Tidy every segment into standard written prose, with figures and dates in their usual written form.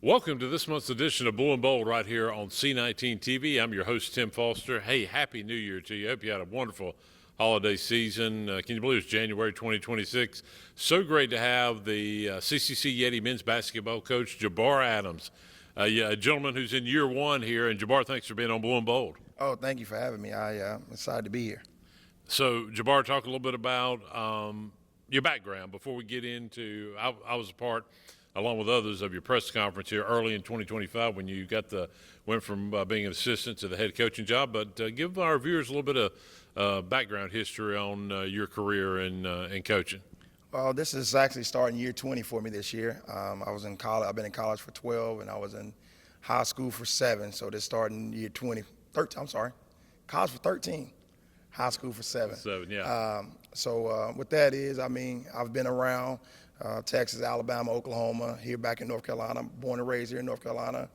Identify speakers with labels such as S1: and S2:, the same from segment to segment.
S1: Welcome to this month's edition of Blue and Bold right here on C19 TV. I'm your host, Tim Foster. Hey, Happy New Year to you. Hope you had a wonderful holiday season. Can you believe it's January 2026? So great to have the CCC Yeti men's basketball coach, Jabbar Adams, a gentleman who's in year one here. And Jabbar, thanks for being on Blue and Bold.
S2: Oh, thank you for having me. I'm excited to be here.
S1: So, Jabbar, talk a little bit about your background before we get into. I was a part, along with others, of your press conference here early in 2025 when you went from being an assistant to the head coaching job. But give our viewers a little bit of background history on your career in coaching.
S2: Well, this is actually starting year 20 for me this year. I was in college. I've been in college for 12, and I was in high school for 7. So this starting year 13. I'm sorry, college for 13, high school for 7.
S1: 7, yeah.
S2: So what that is, I mean, I've been around Texas, Alabama, Oklahoma, here back in North Carolina. I'm born and raised here in North Carolina,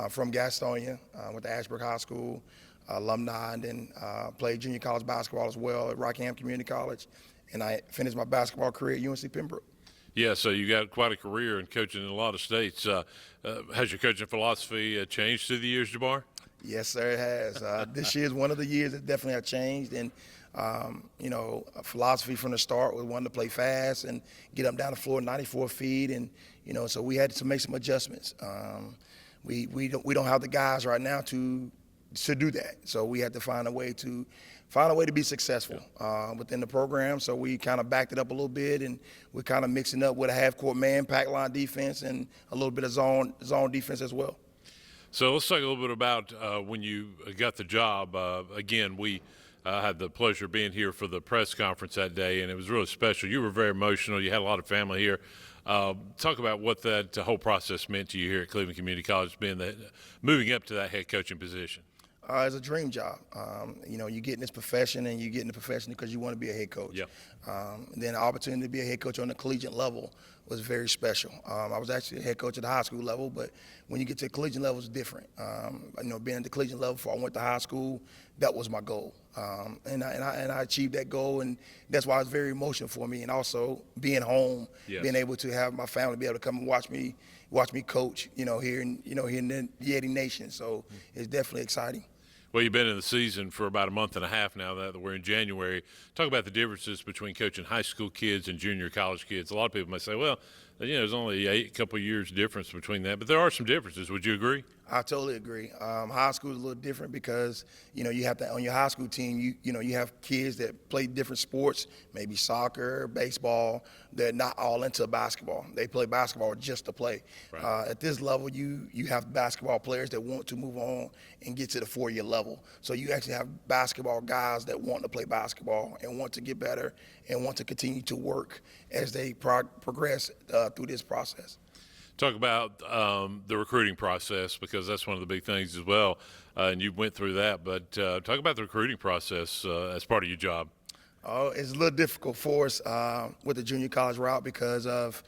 S2: from Gastonia, went to Ashbrook High School, alumni, and then played junior college basketball as well at Rockingham Community College. And I finished my basketball career at UNC Pembroke.
S1: Yeah, so you got quite a career in coaching in a lot of states. Has your coaching philosophy changed through the years, Jabbar?
S2: Yes, sir, it has. This year is one of the years that definitely have changed. And, a philosophy from the start was wanting to play fast and get up down the floor 94 feet. And, so we had to make some adjustments. We don't have the guys right now to do that. So we had to find a way to be successful within the program. So we kind of backed it up a little bit, and we're kind of mixing up with a half-court man, pack line defense, and a little bit of zone defense as well.
S1: So let's talk a little bit about when you got the job. Again, we had the pleasure of being here for the press conference that day, and it was really special. You were very emotional. You had a lot of family here. Talk about what that whole process meant to you here at Cleveland Community College, moving up to that head coaching position.
S2: It's a dream job. You get in this profession, and you get in the profession because you want to be a head coach.
S1: Yep.
S2: Then the opportunity to be a head coach on the collegiate level was very special. I was actually a head coach at the high school level, but when you get to the collegiate level, it's different. Being at the collegiate level before I went to high school, that was my goal. And I achieved that goal, and that's why it's very emotional for me. And also being home,
S1: yes,
S2: being able to have my family be able to come and watch me coach, here in the Yeti Nation. So it's definitely exciting.
S1: Well, you've been in the season for about a month and a half now that we're in January. Talk about the differences between coaching high school kids and junior college kids. A lot of people may say, well, there's only a couple of years difference between that, but there are some differences. Would you agree?
S2: I totally agree. High school is a little different because, you have to, on your high school team, you have kids that play different sports, maybe soccer, baseball. They're not all into basketball. They play basketball just to play.
S1: Right.
S2: At this level, you have basketball players that want to move on and get to the 4-year level. So you actually have basketball guys that want to play basketball and want to get better and want to continue to work as they progress through this process.
S1: Talk about the recruiting process, because that's one of the big things as well, and you went through that. But talk about the recruiting process as part of your job.
S2: Oh, it's a little difficult for us with the junior college route because of,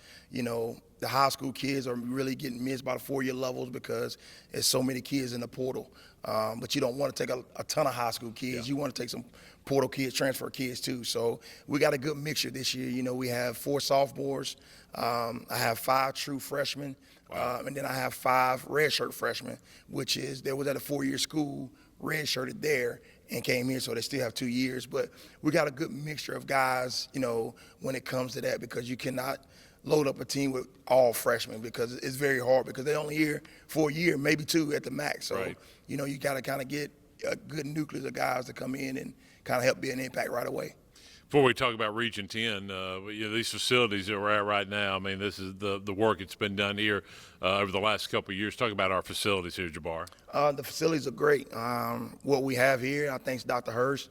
S2: the high school kids are really getting missed by the 4-year levels because there's so many kids in the portal. But you don't want to take a ton of high school kids.
S1: Yeah.
S2: You want to take some portal kids, transfer kids too. So we got a good mixture this year. We have 4 sophomores. I have 5 true freshmen.
S1: Wow.
S2: And then I have 5 redshirt freshmen, which is they was at a 4-year school, redshirted there, and came here, so they still have 2 years. But we got a good mixture of guys, when it comes to that, because you cannot load up a team with all freshmen because it's very hard because they only here for a year, maybe 2 at the max. So,
S1: right,
S2: you got to kind of get a good nucleus of guys to come in and kind of help be an impact right away.
S1: Before we talk about Region 10, these facilities that we're at right now, I mean, this is the work that's been done here over the last couple of years. Talk about our facilities here, Jabbar.
S2: The facilities are great. What we have here, I thanks Dr. Hurst.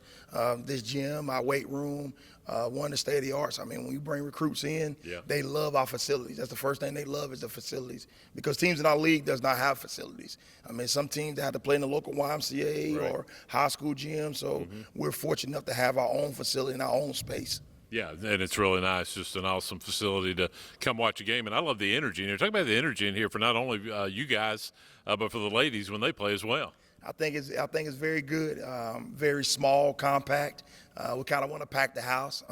S2: This gym, our weight room, one of the state of the arts. I mean, when we bring recruits in,
S1: yeah,
S2: they love our facilities. That's the first thing they love is the facilities, because teams in our league does not have facilities. I mean, some teams have to play in the local YMCA
S1: right,
S2: or high school gym. So we're fortunate enough to have our own facility and our own space.
S1: Yeah, and it's really nice, just an awesome facility to come watch a game. And I love the energy in here. Talk about the energy in here for not only you guys, but for the ladies when they play as well.
S2: I think it's very good. Very small, compact. We kind of want to pack the house,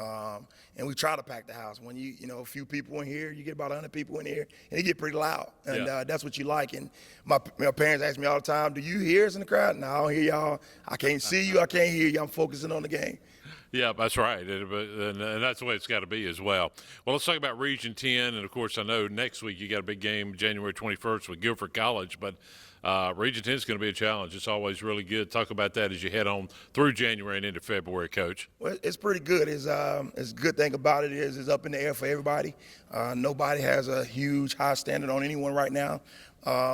S2: and we try to pack the house. When a few people in here, you get about 100 people in here, and it get pretty loud, and that's what you like. And my parents ask me all the time, "Do you hear us in the crowd?" No, I don't hear y'all. I can't see you. I can't hear you. I'm focusing on the game.
S1: Yeah, that's right, and that's the way it's got to be as well. Well, let's talk about Region 10, and of course, I know next week you got a big game, January 21st with Guilford College, but Region 10 is going to be a challenge. It's always really good. Talk about that as you head on through January and into February, Coach.
S2: Well, it's pretty good. It's a good thing about it is it's up in the air for everybody. Nobody has a huge high standard on anyone right now.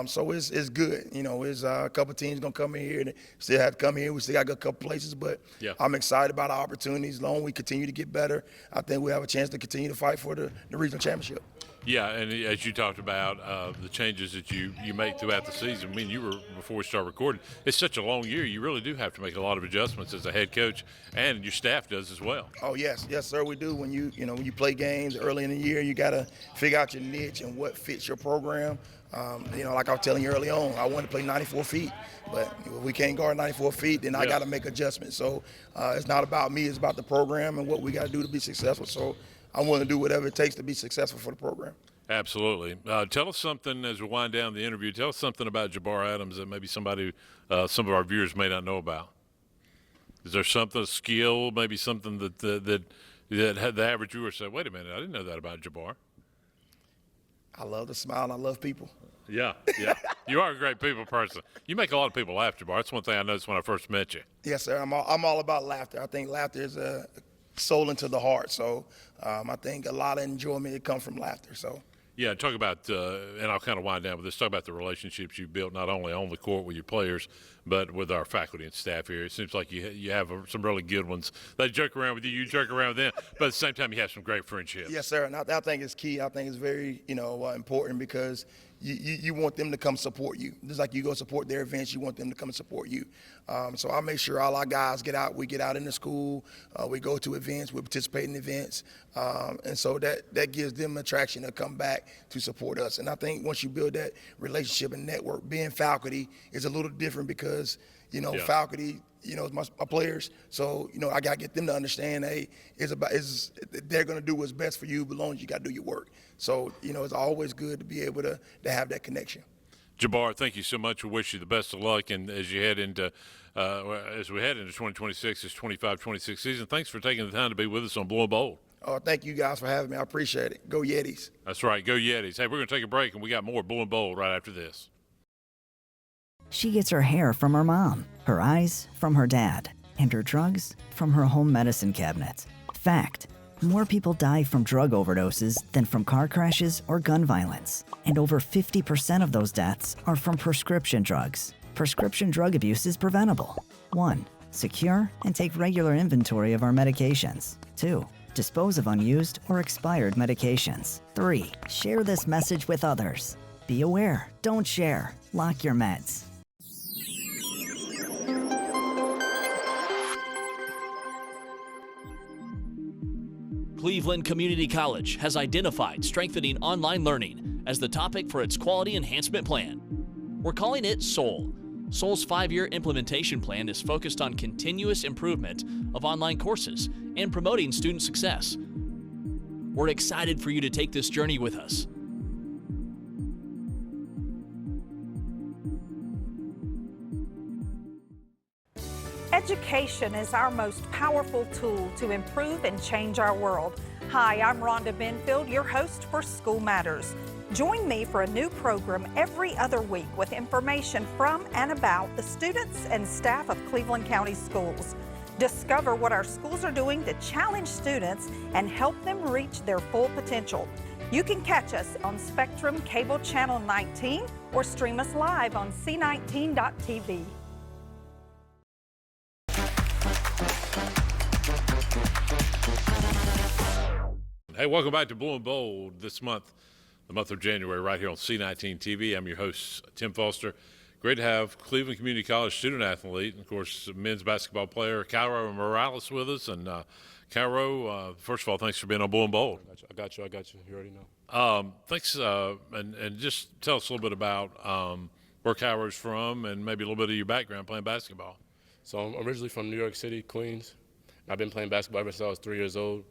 S2: So it's good. There's a couple teams going to come in here and still have to come here. We still got a couple places, but I'm excited about our opportunities. As long as we continue to get better, I think we have a chance to continue to fight for the regional championship.
S1: Yeah, and as you talked about the changes that you make throughout the season, I mean, before we start recording, it's such a long year. You really do have to make a lot of adjustments as a head coach, and your staff does as well.
S2: Oh yes, sir, we do. When you play games early in the year, you got to figure out your niche and what fits your program. Like I was telling you early on, I wanted to play 94 feet, but if we can't guard 94 feet, then I got to make adjustments. So it's not about me, it's about the program and what we got to do to be successful. So I'm willing to do whatever it takes to be successful for the program.
S1: Absolutely. Tell us something as we wind down the interview. Tell us something about Jabbar Adams that maybe some of our viewers may not know about. Is there something, a skill, maybe something that had the average viewer say, wait a minute, I didn't know that about Jabbar?
S2: I love to smile and I love people.
S1: Yeah. You are a great people person. You make a lot of people laugh, Jabbar. That's one thing I noticed when I first met you.
S2: Yes, sir. I'm all about laughter. I think laughter is a soul into the heart. So I think a lot of enjoyment comes from laughter. So.
S1: Yeah, talk about, and I'll kind of wind down with this, talk about the relationships you've built not only on the court with your players, but with our faculty and staff here. It seems like you have some really good ones. They joke around with you joke around with them, but at the same time you have some great friendships.
S2: Yes, sir, and I think it's key. I think it's very, important because you want them to come support you. Just like you go support their events, you want them to come and support you. So I make sure all our guys get out. We get out in the school. We go to events. We participate in events. And so that gives them attraction to come back to support us. And I think once you build that relationship and network, being faculty is a little different because, faculty, is my players. So, I got to get them to understand, hey, they're going to do what's best for you, but as long as you got to do your work. So, it's always good to be able to have that connection.
S1: Jabbar, thank you so much. We wish you the best of luck. And as you head into, as we head into 2026, this 25-26 season, thanks for taking the time to be with us on Blue and Bold.
S2: Oh, thank you guys for having me. I appreciate it. Go Yetis.
S1: That's right. Go Yetis. Hey, we're going to take a break, and we got more Blue and Bold right after this.
S3: She gets her hair from her mom, her eyes from her dad, and her drugs from her home medicine cabinet. Fact: more people die from drug overdoses than from car crashes or gun violence. And over 50% of those deaths are from prescription drugs. Prescription drug abuse is preventable. 1. Secure and take regular inventory of our medications. 2. Dispose of unused or expired medications. 3. Share this message with others. Be aware. Don't share. Lock your meds.
S4: Cleveland Community College has identified strengthening online learning as the topic for its quality enhancement plan. We're calling it SOUL. SOUL's 5-year implementation plan is focused on continuous improvement of online courses and promoting student success. We're excited for you to take this journey with us.
S5: Education is our most powerful tool to improve and change our world. Hi, I'm Rhonda Benfield, your host for School Matters. Join me for a new program every other week with information from and about the students and staff of Cleveland County Schools. Discover what our schools are doing to challenge students and help them reach their full potential. You can catch us on Spectrum Cable Channel 19 or stream us live on c19.tv.
S1: Hey, welcome back to Blue and Bold this month, the month of January, right here on C19 TV. I'm your host, Tim Foster. Great to have Cleveland Community College student athlete, and of course, men's basketball player, Cairo Morales with us. And Cairo, first of all, thanks for being on Blue and Bold.
S6: I got you. You already know.
S1: Thanks, and just tell us a little bit about where Cairo's from and maybe a little bit of your background playing basketball.
S6: So I'm originally from New York City, Queens. I've been playing basketball ever since I was 3 years old.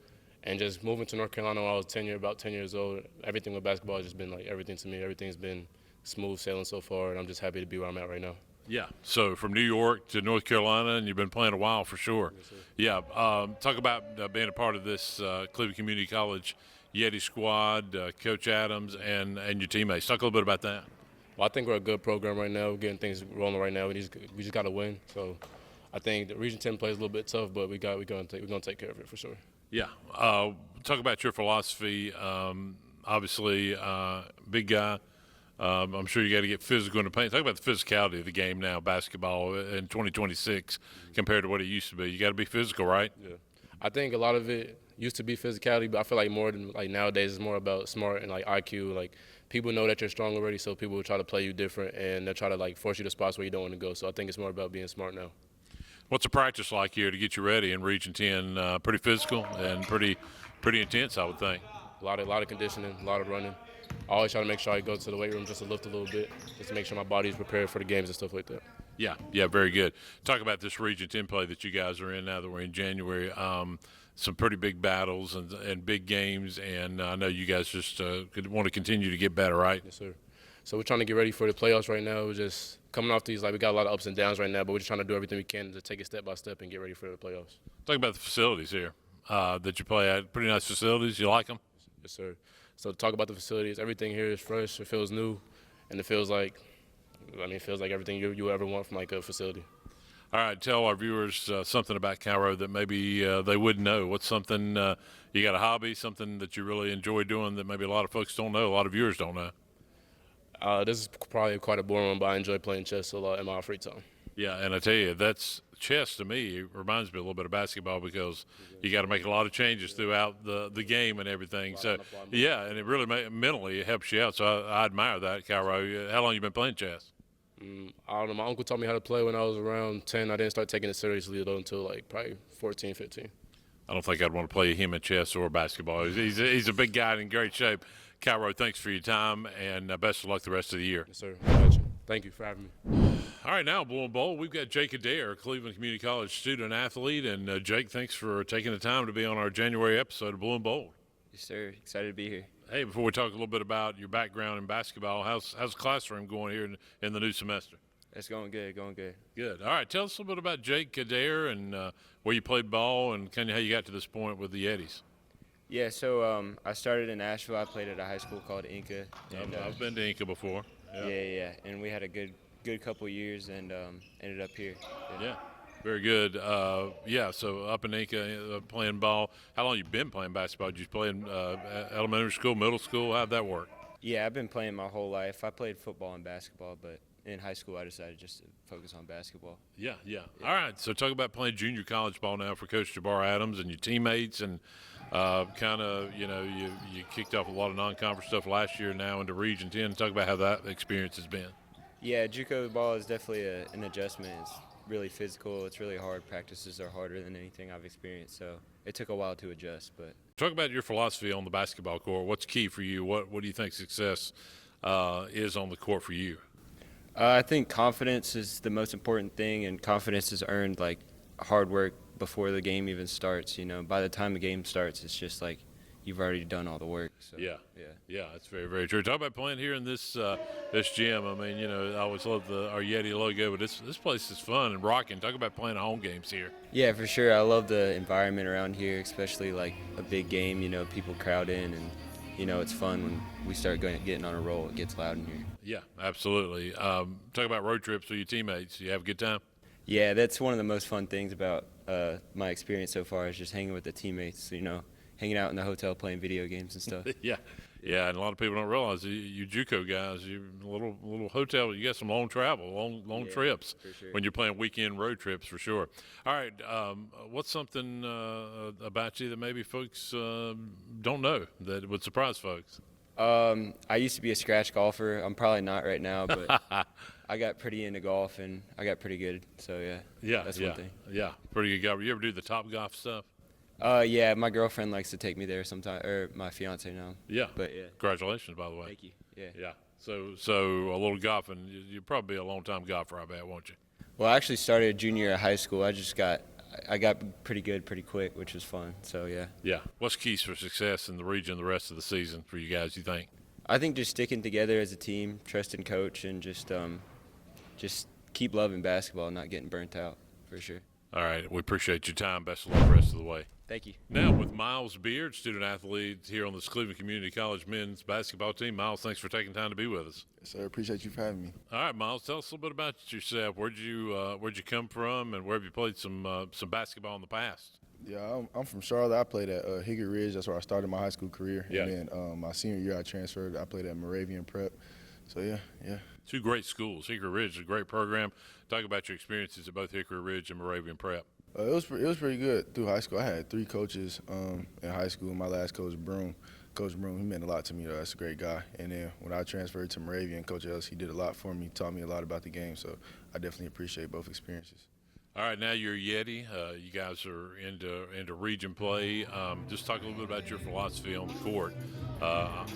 S6: And just moving to North Carolina when I was about 10 years old, everything with basketball has just been like everything to me. Everything's been smooth sailing so far, and I'm just happy to be where I'm at right now.
S1: Yeah. So from New York to North Carolina, and you've been playing a while for sure.
S6: Yes, sir.
S1: Yeah. Talk about being a part of this Cleveland Community College Yeti squad, Coach Adams, and your teammates. Talk a little bit about that.
S6: Well, I think we're a good program right now. We're getting things rolling right now. We just got to win. So I think the Region 10 plays a little bit tough, but we're gonna take care of it for sure.
S1: Yeah. Talk about your philosophy. Obviously, big guy. I'm sure you got to get physical in the paint. Talk about the physicality of the game now, basketball in 2026 compared to what it used to be. You got to be physical, right?
S6: Yeah. I think a lot of it used to be physicality, but I feel like more than like nowadays it's more about smart and like IQ. Like people know that you're strong already, so people will try to play you different and they'll try to like force you to spots where you don't want to go. So I think it's more about being smart now.
S1: What's the practice like here to get you ready in Region 10? Pretty physical and pretty intense, I would think.
S6: A lot of conditioning, a lot of running. I always try to make sure I go to the weight room just to lift a little bit, just to make sure my body's prepared for the games and stuff like that.
S1: Yeah, very good. Talk about this Region 10 play that you guys are in now that we're in January. Some pretty big battles and big games, and I know you guys just want to continue to get better, right?
S6: Yes, sir. So we're trying to get ready for the playoffs right now. We're just coming off these, like we got a lot of ups and downs right now, but we're just trying to do everything we can to take it step by step and get ready for the playoffs.
S1: Talk about the facilities here that you play at. Pretty nice facilities. You like them?
S6: Yes, sir. So to talk about the facilities, everything here is fresh. It feels new, and it feels like everything you ever want from like a facility.
S1: All right, tell our viewers something about Cairo that maybe they wouldn't know. What's something you got a hobby, something that you really enjoy doing that maybe a lot of folks don't know, a lot of viewers don't know?
S6: This is probably quite a boring one, but I enjoy playing chess a lot in my free time.
S1: Yeah, and I tell you, that's chess to me. It reminds me a little bit of basketball because you got to make a lot of changes throughout the game and everything. So, yeah, and it really mentally it helps you out. So I admire that, Cairo. How long you been playing chess?
S6: I don't know. My uncle taught me how to play when I was around 10. I didn't start taking it seriously though until like probably 14, 15.
S1: I don't think I'd want to play him in chess or basketball. He's a big guy and in great shape. Cairo, thanks for your time, and best of luck the rest of the year.
S6: Yes, sir. Gotcha. Thank you for having me.
S1: All right, now, Blue and Bold, we've got Jake Adair, Cleveland Community College student athlete. And, Jake, thanks for taking the time to be on our January episode of Blue and Bold.
S7: Yes, sir. Excited to be here.
S1: Hey, before we talk a little bit about your background in basketball, how's the classroom going here in the new semester?
S7: It's going good, going good.
S1: Good. All right, tell us a little bit about Jake Adair and where you played ball and kind of how you got to this point with the Yetis.
S7: Yeah, so I started in Nashville. I played at a high school called Inca. And,
S1: I've been to Inca before.
S7: yeah. And we had a good couple years and ended up here.
S1: Yeah, very good. So up in Inca playing ball. How long you been playing basketball? Did you play in elementary school, middle school? How'd that work?
S7: Yeah, I've been playing my whole life. I played football and basketball, but in high school I decided just to focus on basketball.
S1: Yeah. All right, so talk about playing junior college ball now for Coach Jabbar Adams and your teammates, and kind of, you kicked off a lot of non-conference stuff last year, now into Region 10. Talk about how that experience has been.
S7: Yeah, JUCO ball is definitely an adjustment. It's really physical. It's really hard. Practices are harder than anything I've experienced, so it took a while to adjust. But
S1: talk about your philosophy on the basketball court. What's key for you? What do you think success is on the court for you?
S7: I think confidence is the most important thing, and confidence is earned like hard work before the game even starts. By the time the game starts, it's just like you've already done all the work. So,
S1: yeah, that's very, very true. Talk about playing here in this gym. I mean, I always love our Yeti logo, but this place is fun and rocking. Talk about playing home games here.
S7: Yeah, for sure. I love the environment around here, especially like a big game. People crowd in, and it's fun when we start getting on a roll. It gets loud in here.
S1: Yeah, absolutely. Talk about road trips with your teammates. You have a good time?
S7: Yeah, that's one of the most fun things about my experience so far is just hanging with the teammates, hanging out in the hotel playing video games and stuff.
S1: Yeah, and a lot of people don't realize you JUCO guys, you little hotel, you got some long travel, long trips
S7: sure.
S1: when you're playing weekend road trips for sure. All right, what's something about you that maybe folks don't know that would surprise folks?
S7: I used to be a scratch golfer. I'm probably not right now, but I got pretty into golf and I got pretty good. So that's one thing.
S1: Yeah, pretty good golfer. You ever do the Top Golf stuff?
S7: Yeah, my girlfriend likes to take me there sometime, or my fiance now.
S1: Yeah.
S7: But yeah.
S1: Congratulations, by the way.
S7: Thank you. Yeah.
S1: Yeah. So a little golfing. You'll probably be a long-time golfer, I bet, won't you?
S7: Well, I actually started junior year of high school. I got pretty good pretty quick, which was fun. So yeah.
S1: Yeah. What's keys for success in the region the rest of the season for you guys, you think?
S7: I think just sticking together as a team, trusting coach, and just keep loving basketball and not getting burnt out for sure.
S1: All right. We appreciate your time. Best of luck the rest of the way.
S7: Thank you.
S1: Now with Miles Beard, student athlete here on the Cleveland Community College men's basketball team. Miles, thanks for taking time to be with us.
S8: Yes, sir. Appreciate you for having me.
S1: All right, Miles, tell us a little bit about yourself. Where'd you come from, and where have you played some basketball in the past?
S8: Yeah, I'm from Charlotte. I played at Hickory Ridge. That's where I started my high school career.
S1: Yeah.
S8: And then my senior year, I transferred. I played at Moravian Prep. So yeah.
S1: Two great schools. Hickory Ridge is a great program. Talk about your experiences at both Hickory Ridge and Moravian Prep.
S8: It was pretty good through high school. I had 3 coaches in high school. My last coach, Coach Broom, he meant a lot to me, though. That's a great guy. And then when I transferred to Moravian, Coach Ellis, he did a lot for me, taught me a lot about the game. So I definitely appreciate both experiences.
S1: All right, now you're Yeti. You guys are into region play. Just talk a little bit about your philosophy on the court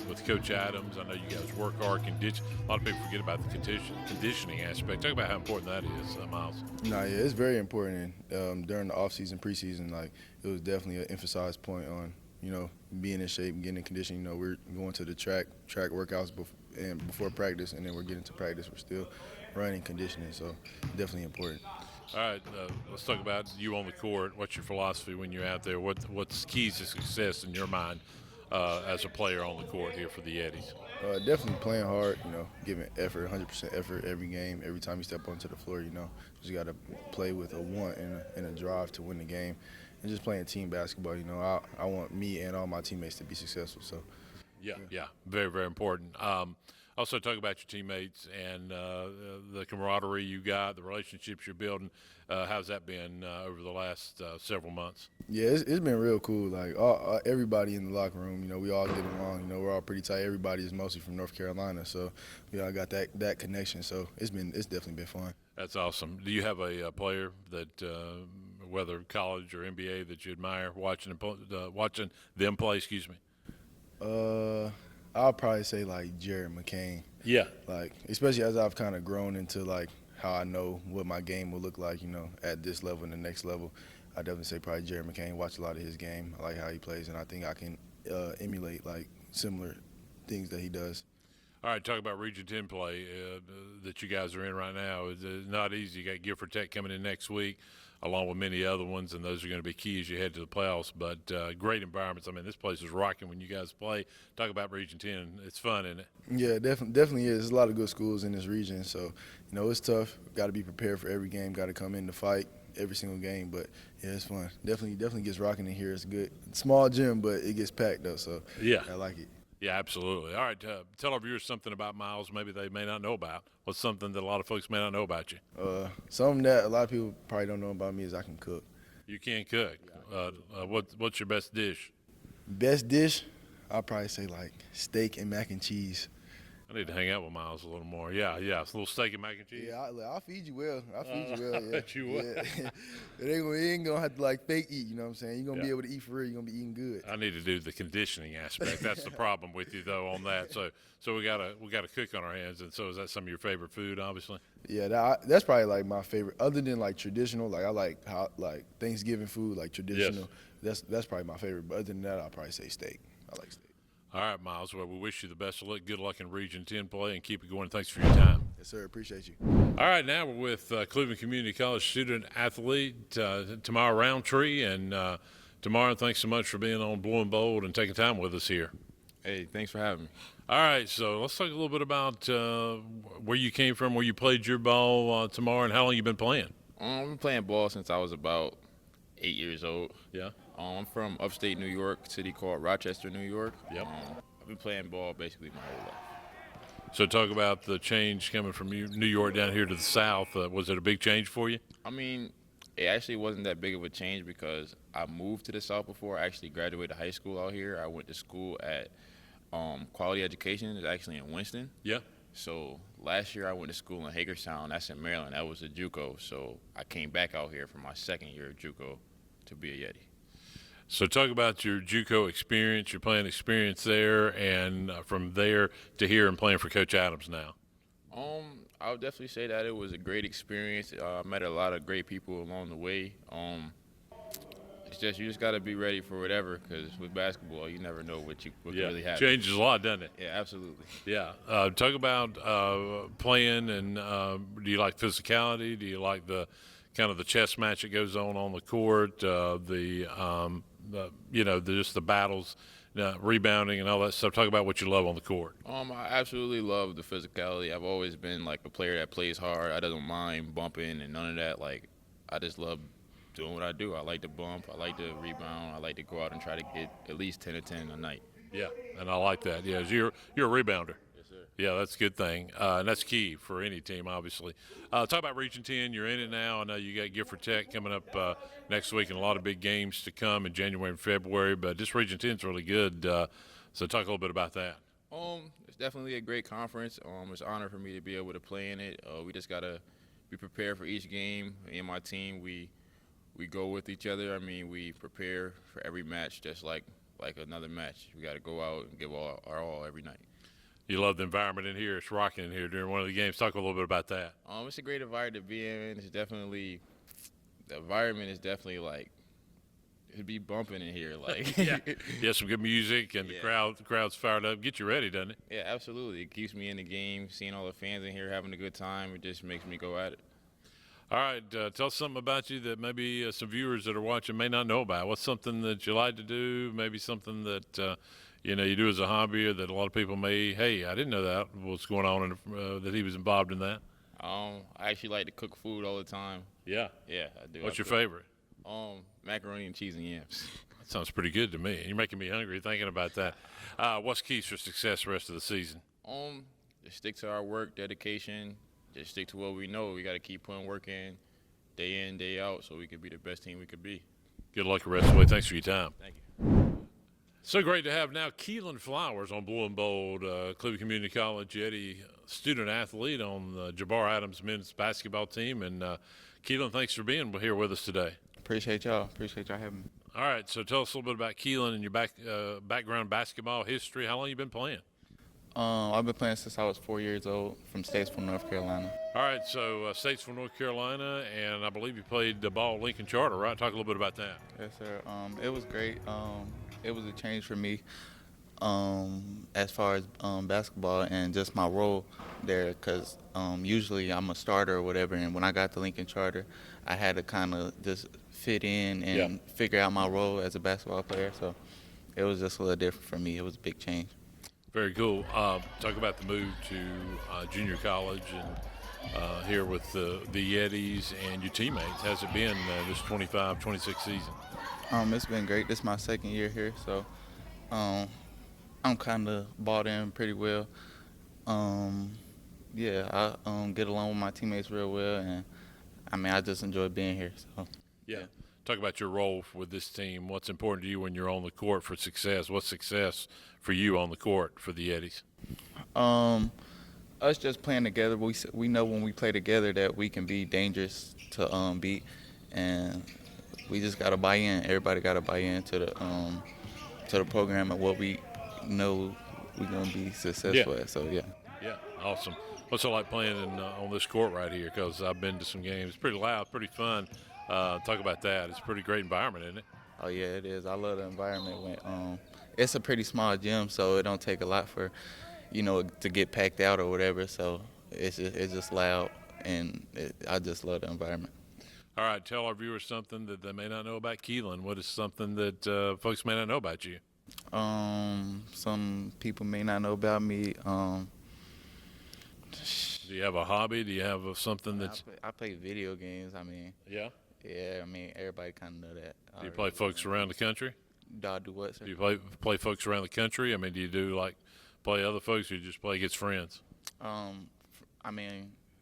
S1: with Coach Adams. I know you guys work hard. A lot of people forget about the conditioning aspect. Talk about how important that is, Miles.
S8: Yeah, it's very important. And during the off-season, preseason, it was definitely an emphasized point on being in shape and getting in condition. We're going to the track workouts before practice, and then we're getting to practice. We're still running, conditioning, so definitely important.
S1: All right, let's talk about you on the court. What's your philosophy when you're out there? What's keys to success in your mind as a player on the court here for the Yetis?
S8: Definitely playing hard, giving effort, 100% effort every game, every time you step onto the floor, just got to play with a want and a drive to win the game. And just playing team basketball, I want me and all my teammates to be successful. So,
S1: yeah, very, very important. Also, talk about your teammates and the camaraderie you got, the relationships you're building. How's that been over the last several months?
S8: Yeah, it's been real cool. Everybody in the locker room, we all get along. We're all pretty tight. Everybody is mostly from North Carolina, so we all got that connection. So it's definitely been fun.
S1: That's awesome. Do you have a player that, whether college or NBA, that you admire watching them play? Excuse me.
S8: I'll probably say Jared McCain.
S1: Yeah.
S8: Especially as I've kind of grown into how I know what my game will look like, at this level and the next level. I definitely say probably Jared McCain. Watch a lot of his game. I like how he plays, and I think I can emulate similar things that he does.
S1: All right, talk about Region 10 play that you guys are in right now. It's not easy. You got Gifford Tech coming in next week, along with many other ones, and those are going to be key as you head to the playoffs. But great environments. I mean, this place is rocking when you guys play. Talk about Region 10. It's fun, isn't it?
S8: Yeah, definitely is. There's a lot of good schools in this region, so it's tough. Got to be prepared for every game. Got to come in to fight every single game. But yeah, it's fun. Definitely gets rocking in here. It's good. Small gym, but it gets packed though. So
S1: yeah,
S8: I like it.
S1: Yeah, absolutely. All right, tell our viewers something about Miles maybe they may not know about. What's something that a lot of folks may not know about you?
S8: Something that a lot of people probably don't know about me is I can cook.
S1: You can cook. What's your best dish?
S8: Best dish, I'll probably say steak and mac and cheese.
S1: I need to hang out with Miles a little more. Yeah. It's a little steak and mac and cheese.
S8: Yeah, I'll feed you well. Yeah.
S1: I bet you will.
S8: Yeah. it ain't gonna have to fake eat. You know what I'm saying? You're gonna be able to eat for real. You're gonna be eating good.
S1: I need to do the conditioning aspect. That's the problem with you though on that. So we got a cook on our hands. And so is that some of your favorite food? Obviously.
S8: Yeah, that's probably my favorite. Other than traditional, I like how Thanksgiving food, traditional.
S1: Yes.
S8: That's probably my favorite. But other than that, I'll probably say steak. I like steak.
S1: All right, Miles. Well, we wish you the best of luck. Good luck in Region 10 play, and keep it going. Thanks for your time.
S8: Yes, sir. Appreciate you.
S1: All right, now we're with Cleveland Community College student athlete Tamara Roundtree. And Tamara, thanks so much for being on Blue and Bold and taking time with us here.
S9: Hey, thanks for having me.
S1: All right, so let's talk a little bit about where you came from, where you played your ball, Tamara, and how long you've been playing.
S9: I've been playing ball since I was about 8 years old.
S1: Yeah.
S9: I'm from upstate New York, a city called Rochester, New York.
S1: Yep.
S9: I've been playing ball basically my whole life.
S1: So talk about the change coming from New York down here to the South. Was it a big change for you?
S9: I mean, it actually wasn't that big of a change because I moved to the South before. I actually graduated high school out here. I went to school at Quality Education. It's actually in Winston.
S1: Yeah.
S9: So last year I went to school in Hagerstown. That's in Maryland. That was a JUCO. So I came back out here for my second year of JUCO to be a Yeti.
S1: So talk about your JUCO experience, your playing experience there, and from there to here and playing for Coach Adams now.
S9: I would definitely say that it was a great experience. I met a lot of great people along the way. It's just you just got to be ready for whatever, because with basketball, you never know what can really happen.
S1: Changes a lot, doesn't it?
S9: Yeah, absolutely.
S1: Yeah. Talk about playing, and do you like physicality? Do you like the kind of the chess match that goes on the court? Just the battles, rebounding, and all that stuff. Talk about what you love on the court.
S9: I absolutely love the physicality. I've always been like a player that plays hard. I don't mind bumping and none of that. Like, I just love doing what I do. I like to bump. I like to rebound. I like to go out and try to get at least 10 to 10 a night.
S1: Yeah, and I like that. Yeah, you're a rebounder.
S9: Yes, sir.
S1: Yeah, that's a good thing, and that's key for any team, obviously. Talk about Region 10. You're in it now. I know you got Gifford Tech coming up next week, and a lot of big games to come in January and February. But this Region 10 is really good. So talk a little bit about that.
S9: It's definitely a great conference. It's an honor for me to be able to play in it. We just gotta be prepared for each game. Me and my team, we go with each other. I mean, we prepare for every match just like another match. We got to go out and give our all every night.
S1: You love the environment in here. It's rocking in here during one of the games. Talk a little bit about that.
S9: It's a great environment to be in. The environment is definitely like, it'd be bumping in here. Like,
S1: yeah, some good music, and the crowd's fired up. Get you ready, doesn't it?
S9: Yeah, absolutely. It keeps me in the game. Seeing all the fans in here having a good time, it just makes me go at it.
S1: All right, tell us something about you that maybe some viewers that are watching may not know about. What's something that you like to do? Maybe something that you do as a hobby, or that a lot of people may, hey, I didn't know that. What's going on, that he was involved in that?
S9: I actually like to cook food all the time.
S1: Yeah.
S9: Yeah, I do.
S1: What's your favorite?
S9: Macaroni and cheese and yams.
S1: That sounds pretty good to me. You're making me hungry thinking about that. What's keys for success the rest of the season?
S9: Just stick to our work, dedication. Just stick to what we know. We got to keep putting work in, day out, so we can be the best team we could be.
S1: Good luck the rest of the way. Thanks for your time.
S9: Thank you.
S1: So great to have now Keelan Flowers on Blue and Bold, Cleveland Community College Yeti student athlete on the Jabbar Adams men's basketball team. And Keelan, thanks for being here with us today.
S10: Appreciate y'all. Appreciate y'all having me.
S1: All right, so tell us a little bit about Keelan and your background basketball history. How long you been playing?
S10: I've been playing since I was 4 years old from Statesville, North Carolina.
S1: All right, so Statesville, North Carolina, and I believe you played the ball at Lincoln Charter, right? Talk a little bit about that.
S10: Yes, sir. It was great. It was a change for me as far as basketball and just my role there, because usually I'm a starter or whatever, and when I got to Lincoln Charter, I had to kind of just fit in and figure out my role as a basketball player. So it was just a little different for me. It was a big change.
S1: Very cool. Talk about the move to junior college and here with the Yetis and your teammates. How's it been this 25-26 season?
S10: It's been great. This is my second year here, so I'm kind of bought in pretty well. I get along with my teammates real well, and I just enjoy being here. So
S1: yeah. Talk about your role with this team. What's important to you when you're on the court for success? What's success for you on the court for the Yetis?
S10: Us just playing together. We know when we play together that we can be dangerous to beat, and we just gotta buy in. Everybody gotta buy into the program and what we know we're gonna be successful at. So yeah.
S1: Yeah, awesome. What's it like playing on this court right here? Because I've been to some games. It's pretty loud, pretty fun. Talk about that. It's a pretty great environment, isn't it?
S10: Oh yeah, it is. I love the environment. When it's a pretty small gym, so it don't take a lot for, to get packed out or whatever. So it's just loud, and I just love the environment.
S1: All right, tell our viewers something that they may not know about Keelan. What is something that folks may not know about you?
S10: Some people may not know about me.
S1: Do you have a hobby? Do you have something that's?
S10: I play video games.
S1: Yeah.
S10: Yeah, everybody kind of know that.
S1: Do you play folks around the country?
S10: Do I do what, sir?
S1: Do you play folks around the country? Do you do play other folks, or you just play against friends?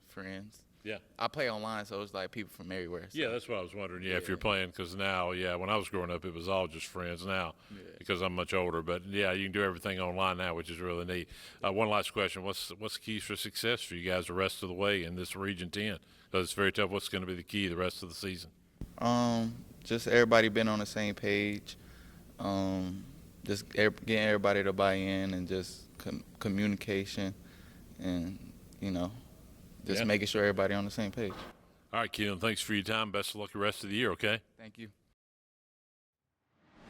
S10: Friends.
S1: Yeah.
S10: I play online, so it's like people from everywhere. So.
S1: Yeah, that's what I was wondering. Yeah, if you're playing, because now, when I was growing up, it was all just friends. Now, because I'm much older, but yeah, you can do everything online now, which is really neat. One last question: What's the keys for success for you guys the rest of the way in this Region 10? Because it's very tough. What's going to be the key the rest of the season?
S10: Just everybody been on the same page. just getting everybody to buy in and just communication and, just making sure everybody on the same page.
S1: All right, Keelan, thanks for your time. Best of luck the rest of the year, okay?
S10: Thank you.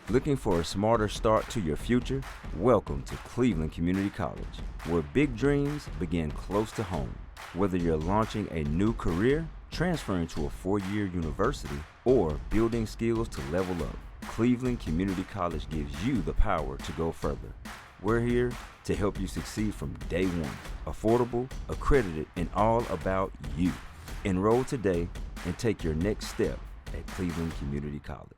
S11: Looking for a smarter start to your future? Welcome to Cleveland Community College, where big dreams begin close to home. Whether you're launching a new career, transferring to a four-year university, or building skills to level up, Cleveland Community College gives you the power to go further. We're here to help you succeed from day one. Affordable, accredited, and all about you. Enroll today and take your next step at Cleveland Community College.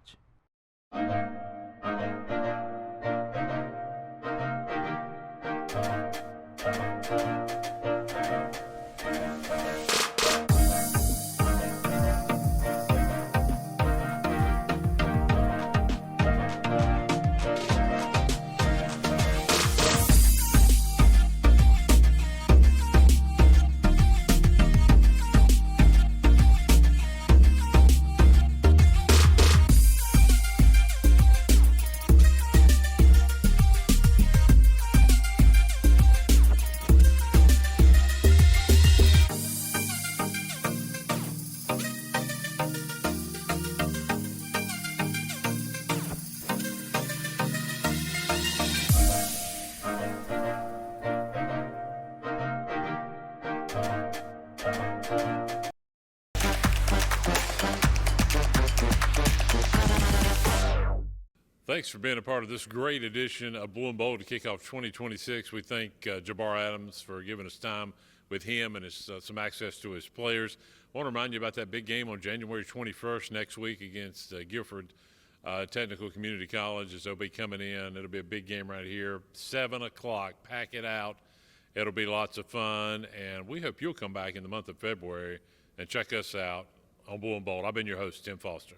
S1: Thanks for being a part of this great edition of Blue and Bold to kick off 2026. We thank Jabbar Adams for giving us time with him and some access to his players. I want to remind you about that big game on January 21st next week against Guilford Technical Community College, as they'll be coming in. It'll be a big game right here, 7 o'clock. Pack it out. It'll be lots of fun, and we hope you'll come back in the month of February and check us out on Blue and Bold. I've been your host, Tim Foster.